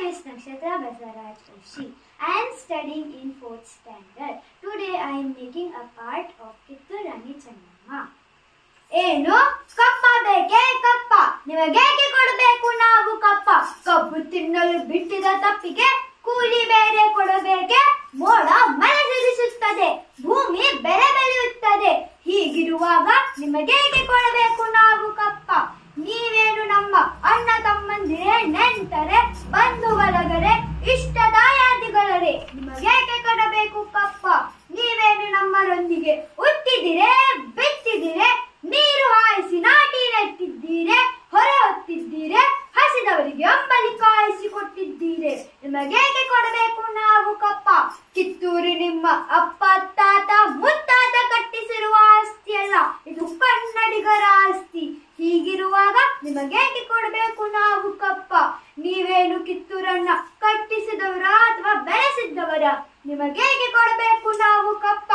name is Nakshatra Basaraj Oshi. I am studying in 4th standard. Today I am making a part of Kittur Rani Channamma. ಏನು ಕಪ್ಪ ಬೇಕೇ ಕಪ್ಪ, ನಿಮಗೇಕೆ ಕೊಡಬೇಕು ನಾವು ಕಪ್ಪ? ಕಬ್ಬು ತಿನ್ನಲು ಬಿಟ್ಟಿದ ತಪ್ಪಿಗೆ ಕೂಲಿ ಬೇರೆ ಕೊಡಬೇಕೆ? ಮೋಡ ಮಳೆ ಸುರಿಸುತ್ತದೆ, ಭೂಮಿ ಬೆಳೆ ಬೆಳೆಯುತ್ತದೆ. ಹೀಗಿರುವಾಗ ನಿಮಗೇಕೆ ಕೊಡಬೇಕು ನಾವು ಕಪ್ಪ? ನೀವೇನು ನಮ್ಮ ಅಣ್ಣ ತಮ್ಮಂದಿರೇ, ನೆಂಟರೆ, ಬಂಧು ಬಳಗರೆ, ಇಷ್ಟ ದಾಯಾದಿಗಳರೆ, ನಿಮಗೇಕೆ ಕೊಡಬೇಕು ಕಪ್ಪ? ನೀವೇನು ನಮ್ಮರೊಂದಿಗೆ ಹುಟ್ಟಿದಿರೇ, ಬಿತ್ತಿದಿರೇ, ನೀರು ಹಾಯಿಸಿ ನಾಟಿ ನೆಟ್ಟಿದ್ದೀರೆ, ಹೊರೆ ಹೊತ್ತಿದ್ದೀರೆ, ಹಸಿದವರಿಗೆ ಅಂಬಲಿ ಕಾಯಿಸಿ ಕೊಟ್ಟಿದ್ದೀರೆ. ನಿಮಗೇಕೆ ಕೊಡಬೇಕು ನಾವು ಕಪ್ಪ? ಕಿತ್ತೂರು ನಿಮ್ಮ ಅಪ್ಪ ತಾತ ಮುತ್ತಾತ ಕಟ್ಟಿಸಿರುವ ಆಸ್ತಿಯಲ್ಲ, ಇದು ಕನ್ನಡಿಗರ ಆಸ್ತಿ. ಹೀಗಿರುವಾಗ ನಿಮಗೇಕೆ ಕೊಡಬೇಕು ನಾವು ಕಪ್ಪ? ನೀವೇನು ಕಿತ್ತೂರನ್ನ ಕಟ್ಟಿಸಿದವರ ಅಥವಾ ಬೆಳೆಸಿದ್ದವರ? ನಿಮಗೇಕೆ ಕೊಡಬೇಕು ನಾವು ಕಪ್ಪ?